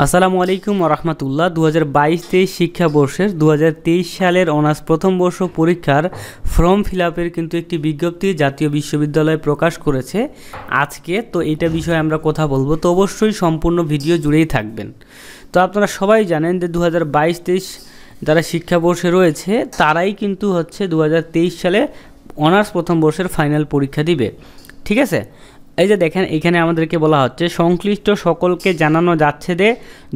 আসসালামু আলাইকুম রহমতুল্লাহ। 2022-23 শিক্ষাবর্ষের 2023 সালের অনার্স প্রথম বর্ষ পরীক্ষার ফর্ম ফিল আপের কিন্তু একটি বিজ্ঞপ্তি জাতীয় বিশ্ববিদ্যালয় প্রকাশ করেছে আজকে। তো এটা বিষয়ে আমরা কথা বলবো, তো অবশ্যই সম্পূর্ণ ভিডিও জুড়েই থাকবেন। তো আপনারা সবাই জানেন যে 2022-23 যারা শিক্ষাবর্ষে রয়েছে তারাই কিন্তু 2023 সালে অনার্স প্রথম বর্ষের ফাইনাল পরীক্ষা দিবে। ঠিক আছে, এই যে দেখেন এখানে আমাদেরকে বলা হচ্ছে সংশ্লিষ্ট সকলকে জানানো যাচ্ছে যে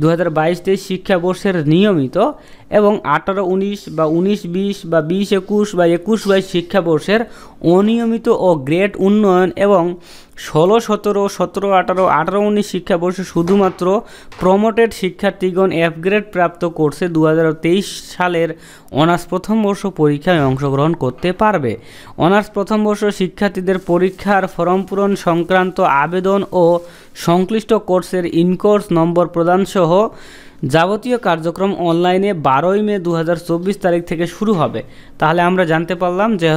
2022-23 শিক্ষাবর্ষের নিয়মিত এবং 18-19 বা 19-20 বা 20-21 বা 21-22 শিক্ষাবর্ষের অনিয়মিত ও গ্রেড উন্নয়ন এবং 16-17, 17-18, 18-19 শিক্ষাবর্ষে শুধুমাত্র প্রমোটেড শিক্ষার্থীগণ এফ গ্রেড প্রাপ্ত কোর্সে 2023 সালের অনার্স প্রথম বর্ষ পরীক্ষায় অংশগ্রহণ করতে পারবে। অনার্স প্রথম বর্ষ শিক্ষার্থীদের পরীক্ষার ফর্ম পূরণ সংক্রান্ত আবেদন ও সংশ্লিষ্ট কোর্সের ইনকোর্স নম্বর প্রদানসহ যাবতীয় কার্যক্রম অনলাইনে 12 মে 2024 তারিখ থেকে শুরু হবে। তাহলে আমরা জানতে পারলাম যে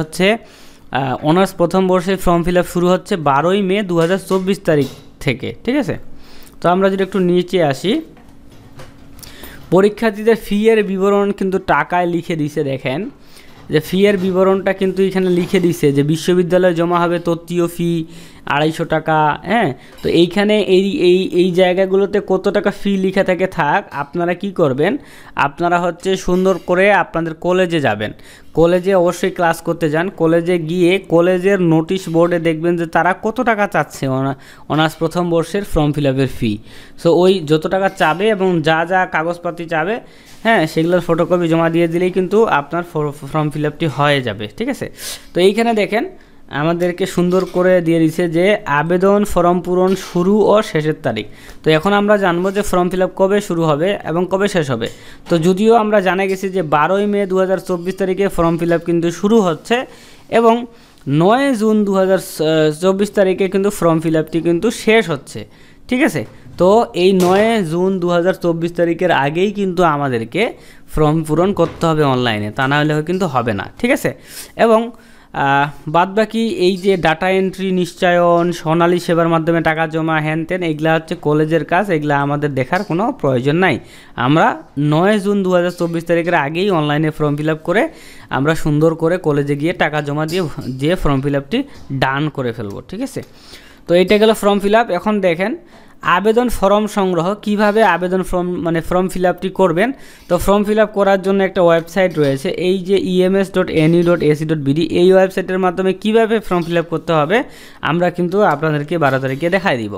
অনার্স প্রথম বর্ষের ফর্ম ফিল আপ শুরু হচ্ছে 12 মে 2024 তারিখ থেকে। ঠিক আছে, তো আমরা যদি একটু নিচে আসি, পরীক্ষার্থীদের ফি এর বিবরণ কিন্তু টাকায় লিখে দিছে। দেখেন যে ফি এর বিবরণটা কিন্তু এখানে লিখে দিছে যে বিশ্ববিদ্যালয়ে জমা হবে তত্ত্বীয় ফি 250 টাকা। হ্যাঁ, তো এইখানে এই জায়গাগুলোতে কত টাকা ফি লেখা থাকে থাক, আপনারা কি করবেন, আপনারা সুন্দর করে আপনাদের কলেজে যাবেন, কলেজে অবশ্যই ক্লাস করতে যান, কলেজে গিয়ে কলেজের নোটিশ বোর্ডে দেখবেন যে তারা কত টাকা চাচ্ছে অনার্স প্রথম বর্ষের ফর্ম ফিল আপের ফি। সো ওই যত টাকা চাবে এবং যা যা কাগজপাতি চাবে, হ্যাঁ, সেগুলোর ফটোকপি জমা দিয়ে দিলেই কিন্তু আপনার ফর্ম ফিল আপটি হয়ে যাবে। ঠিক আছে, তো এইখানে দেখেন আমাদেরকে সুন্দর করে দিয়ে দিছে যে আবেদন ফর্ম পূরণ শুরু ও শেষের তারিখ। তো এখন আমরা জানবো যে ফর্ম ফিল আপ কবে শুরু হবে এবং কবে শেষ হবে। তো যদিও আমরা জানা গেছি যে 12 মে 2024 তারিখে ফর্ম ফিল আপ কিন্তু শুরু হচ্ছে এবং 9 জুন 2024 তারিখে কিন্তু ফর্ম ফিল আপটি কিন্তু শেষ হচ্ছে। ঠিক আছে, তো এই 9 জুন 2024 তারিখের আগেই কিন্তু আমাদেরকে ফর্ম পূরণ করতে হবে অনলাইনে, তা না হলে কিন্তু হবে না। ঠিক আছে, এবং বাদবাকি এই যে ডাটা এন্ট্রি, নিশ্চয়ন, সোনালী সেবার মাধ্যমে টাকা জমা, হ্যান ত্যান, এগুলা কলেজের কাজ, এগুলা আমাদের দেখার কোনো প্রয়োজন নাই। আমরা 9 জুন 2024 তারিখের আগেই অনলাইনে ফর্ম ফিল আপ করে আমরা সুন্দর করে কলেজে গিয়ে টাকা জমা দিয়ে ফর্ম ফিল আপটি ডান করে ফেলবো। ঠিক আছে, তো এইটা গেল ফর্ম ফিল আপ। এখন দেখেন আবেদন ফর্ম সংগ্রহ, কিভাবে আবেদন ফর্ম ফিল আপটি করবেন। তো ফর্ম ফিল আপ করার জন্য একটা ওয়েবসাইট রয়েছে, এই যে ems.nu.ac.bd, এই ওয়েবসাইটের মাধ্যমে কিভাবে ফর্ম ফিল আপ করতে হবে আমরা কিন্তু আপনাদেরকে 12 তারিখে দেখাই দিব।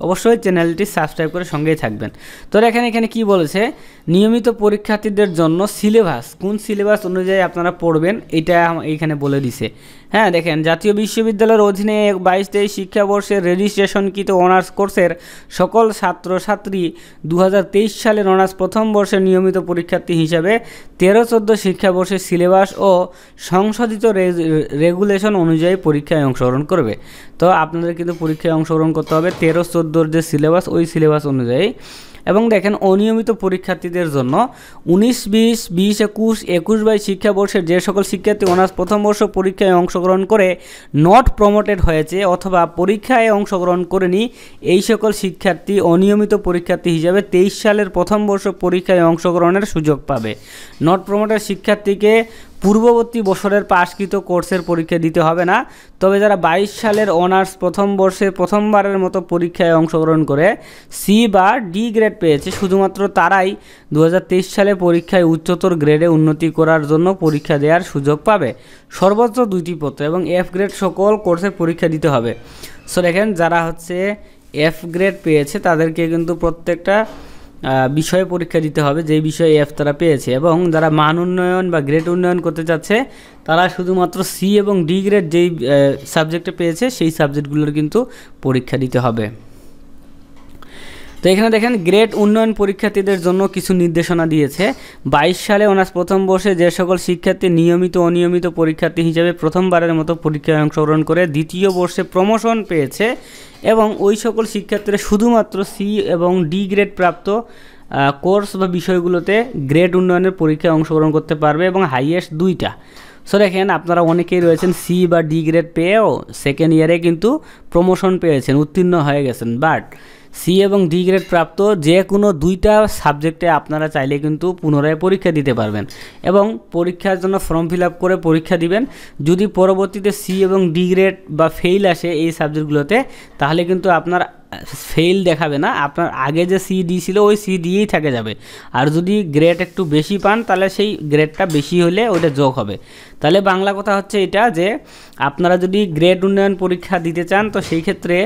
অবশ্যই চ্যানেলটি সাবস্ক্রাইব করে সঙ্গেই থাকবেন। তো দেখেন এখানে কি বলেছে, নিয়মিত পরীক্ষার্থীদের জন্য সিলেবাস, কোন সিলেবাস অনুযায়ী আপনারা পড়বেন এটা এইখানে বলে দিছে। হ্যাঁ, দেখেন জাতীয় বিশ্ববিদ্যালয়ের অধীনে 22-23 শিক্ষাবর্ষের রেজিস্ট্রেশনকৃত অনার্স কোর্সের সকল ছাত্রছাত্রী 2023 সালের অনার্স প্রথম বর্ষের নিয়মিত পরীক্ষার্থী হিসাবে 13-14 শিক্ষাবর্ষের সিলেবাস ও সংশোধিত রেগুলেশন অনুযায়ী পরীক্ষায় অংশগ্রহণ করবে। তো আপনাদের কিন্তু পরীক্ষায় অংশগ্রহণ করতে হবে 13-14 যে সিলেবাস, ওই সিলেবাস অনুযায়ী। এবং দেখেন অনিয়মিত পরীক্ষার্থীদের জন্য 19-20, 20-21, 21-22 শিক্ষাবর্ষের যে সকল শিক্ষার্থী অনার্স প্রথম বর্ষ পরীক্ষায় অংশগ্রহণ করে নট প্রমোটেড হয়েছে অথবা পরীক্ষায় অংশগ্রহণ করেনি, এই সকল শিক্ষার্থী অনিয়মিত পরীক্ষার্থী হিসাবে 23 সালের প্রথম বর্ষ পরীক্ষায় অংশগ্রহণের সুযোগ পাবে। নট প্রমোটেড শিক্ষার্থীকে পূর্ববর্তী বছরের পাশকৃত কোর্সের পরীক্ষা দিতে হবে না। তবে যারা 22 সালের অনার্স প্রথম বর্ষের প্রথমবারের মতো পরীক্ষায় অংশগ্রহণ করে সি বা ডি গ্রেড পেয়েছে, শুধুমাত্র তারাই 2023 সালে পরীক্ষায় উচ্চতর গ্রেডে উন্নতি করার জন্য পরীক্ষা দেওয়ার সুযোগ পাবে। সর্বোচ্চ 2টি পত্র এবং এফ গ্রেড সকল কোর্সের পরীক্ষা দিতে হবে। সো দেখেন যারা এফ গ্রেড পেয়েছে তাদেরকে কিন্তু প্রত্যেকটা বিষয়ে পরীক্ষা দিতে হবে যেই বিষয়ে এফ তারা পেয়েছে, এবং যারা মান উন্নয়ন বা গ্রেড উন্নয়ন করতে চাচ্ছে তারা শুধুমাত্র সি এবং ডি গ্রেড যেই সাবজেক্টে পেয়েছে সেই সাবজেক্টগুলোর কিন্তু পরীক্ষা দিতে হবে। তো এখানে দেখেন গ্রেড উন্নয়ন পরীক্ষার্থীদের জন্য কিছু নির্দেশনা দিয়েছে। 22 সালে অনার্স প্রথম বর্ষে যে সকল শিক্ষার্থী নিয়মিত অনিয়মিত পরীক্ষার্থী হিসেবে প্রথমবারের মতো পরীক্ষায় অংশগ্রহণ করে দ্বিতীয় বর্ষে প্রমোশন পেয়েছে এবং ওই সকল শিক্ষার্থীরা শুধুমাত্র সি এবং ডি গ্রেড প্রাপ্ত কোর্স বা বিষয়গুলোতে গ্রেড উন্নয়নের পরীক্ষায় অংশগ্রহণ করতে পারবে এবং হাইয়েস্ট 2টা। সো দেখেন আপনারা অনেকেই রয়েছেন সি বা ডি গ্রেড পেয়েও সেকেন্ড ইয়ারে কিন্তু প্রমোশন পেয়েছেন, উত্তীর্ণ হয়ে গেছেন, বাট সি এবং ডি গ্রেড প্রাপ্ত যে কোনো দুইটা সাবজেক্টে আপনারা চাইলে কিন্তু পুনরায় পরীক্ষা দিতে পারবেন এবং পরীক্ষার জন্য ফর্ম ফিল আপ করে পরীক্ষা দিবেন। যদি পরবর্তীতে সি এবং ডি গ্রেড বা ফেইল আসে এই সাবজেক্টগুলোতে, তাহলে কিন্তু আপনার ফেইল দেখাবে না, আপনার আগে যে সি ডি ছিল ওই সি দিয়েই থেকে যাবে। আর যদি গ্রেড একটু বেশি পান তাহলে সেই গ্রেডটা বেশি হলে ওটা যোগ হবে। তাহলে বাংলা কথা হচ্ছে এটা যে আপনারা যদি গ্রেড উন্নয়ন পরীক্ষা দিতে চান তো সেই ক্ষেত্রে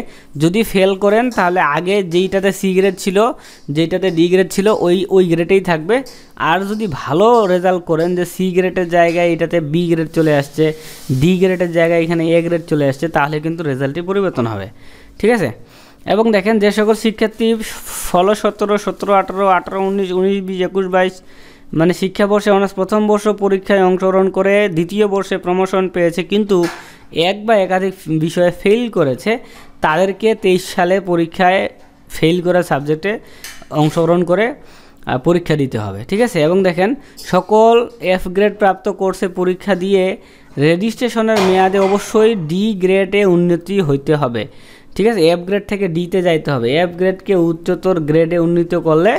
যদি ফেল করেন তাহলে আগে যেইটাতে সি গ্রেড ছিল, যেইটাতে ডি গ্রেড ছিল ওই গ্রেডেই থাকবে। আর যদি ভালো রেজাল্ট করেন যে সি গ্রেডের জায়গায় এটাতে বি গ্রেড চলে আসছে, ডি গ্রেডের জায়গায় এখানে এ গ্রেড চলে আসছে, তাহলে কিন্তু রেজাল্টটি পরিবর্তন হবে। ঠিক আছে। এবং দেখেন যে সকল শিক্ষার্থী 16, 17, 17, 18, 18, 19, 19, 20, 21, 22 মানে শিক্ষাবর্ষে অনার্স প্রথম বর্ষ পরীক্ষায় অংশগ্রহণ করে দ্বিতীয় বর্ষে প্রমোশন পেয়েছে কিন্তু এক বা একাধিক বিষয়ে ফেল করেছে, তাদেরকে 23 সালে পরীক্ষায় ফেল করা সাবজেক্টে অংশগ্রহণ করে পরীক্ষা দিতে হবে। ঠিক আছে। এবং দেখেন সকল এফ গ্রেড প্রাপ্ত কোর্সে পরীক্ষা দিয়ে রেজিস্ট্রেশনের মেয়াদে অবশ্যই ডি গ্রেডে উন্নতি হইতে হবে। ঠিক আছে। এফ গ্রেড থেকে ডিতে যাইতে হবে। এফ গ্রেডকে উচ্চতর গ্রেডে উন্নীত করলে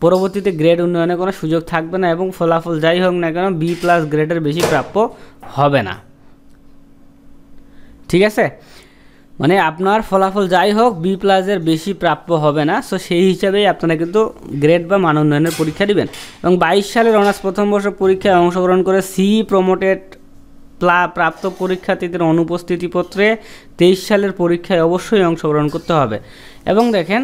পরবর্তীতে গ্রেড উন্নয়নের কোনো সুযোগ থাকবে না এবং ফলাফল যাই হোক না কেন বি প্লাস গ্রেডের বেশি প্রাপ্য হবে না। ঠিক আছে। মানে আপনার ফলাফল যাই হোক বি প্লাসের বেশি প্রাপ্য হবে না। সো সেই হিসাবেই আপনারা কিন্তু গ্রেড বা মান উন্নয়নের পরীক্ষা দিবেন। এবং 22 সালের অনার্স প্রথম বর্ষ পরীক্ষায় অংশগ্রহণ করে সি প্রমোটেড প্রাপ্ত পরীক্ষার্থীদের অনুপস্থিতিপত্রে 23 সালের পরীক্ষায় অবশ্যই অংশগ্রহণ করতে হবে। এবং দেখেন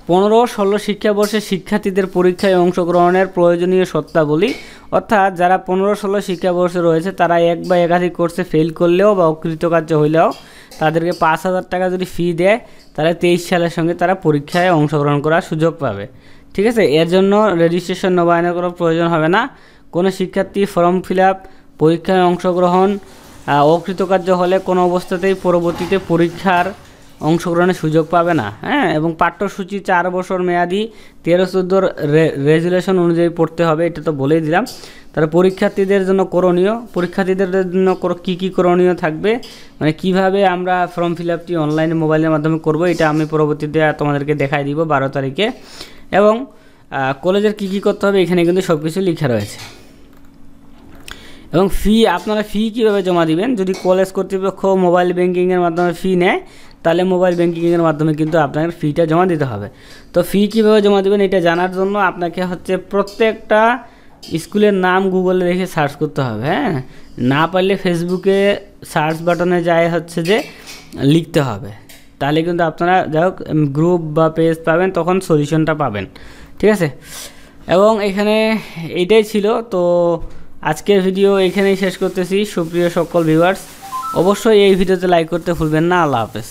15-16 শিক্ষাবর্ষের শিক্ষার্থীদের পরীক্ষায় অংশগ্রহণের প্রয়োজনীয় শর্তাবলী, অর্থাৎ যারা 15-16 শিক্ষাবর্ষে রয়েছে তারা এক বা একাধিক কোর্সে ফেল করলেও বা অকৃতকার্য হইলেও তাদেরকে 5,000 টাকা যদি ফি দেয় তাহলে 23 সালের সঙ্গে তারা পরীক্ষায় অংশগ্রহণ করার সুযোগ পাবে। ঠিক আছে। এর জন্য রেজিস্ট্রেশন নবায়নের কোনো প্রয়োজন হবে না। কোনো শিক্ষার্থী ফর্ম ফিল আপ পরীক্ষায় অংশগ্রহণ অকৃতকার্য হলে কোনো অবস্থাতেই পরবর্তীতে পরীক্ষার অংশগ্রহণের সুযোগ পাবে না। হ্যাঁ। এবং পাঠ্যসূচি 4 বছর মেয়াদি 13-14 রেজুলেশন অনুযায়ী পড়তে হবে, এটা তো বলেই দিলাম। তারা পরীক্ষার্থীদের জন্য করণীয়, পরীক্ষার্থীদের জন্য কী কী করণীয় থাকবে, মানে কিভাবে আমরা ফর্ম ফিল আপটি অনলাইনে মোবাইলের মাধ্যমে করব, এটা আমি পরবর্তীতে তোমাদেরকে দেখাই দিব 12 তারিখে। এবং কলেজের কী কী করতে হবে এখানে কিন্তু সব কিছু লেখা রয়েছে। এবং আপনারা ফি কীভাবে জমা দিবেন, যদি কলেজ কর্তৃপক্ষ মোবাইল ব্যাঙ্কিংয়ের মাধ্যমে ফি নেয় তাহলে মোবাইল ব্যাঙ্কিংয়ের মাধ্যমে কিন্তু আপনার ফিটা জমা দিতে হবে। তো ফি কীভাবে জমা দেবেন এটা জানার জন্য আপনাকে হচ্ছে প্রত্যেকটা স্কুলের নাম গুগলে রেখে সার্চ করতে হবে। হ্যাঁ। না পারলে ফেসবুকে সার্চ বাটনে যায় হচ্ছে যে লিখতে হবে, তাহলে কিন্তু আপনারা যাই হোক গ্রুপ বা পেজ পাবেন, তখন সলিউশনটা পাবেন। ঠিক আছে। এবং এখানে এইটাই ছিল। তো আজকের ভিডিও এখানেই শেষ করতেছি। সুপ্রিয় সকল ভিউয়ার্স, অবশ্যই এই ভিডিওতে লাইক করতে ভুলবেন না। আল্লাহ হাফেজ।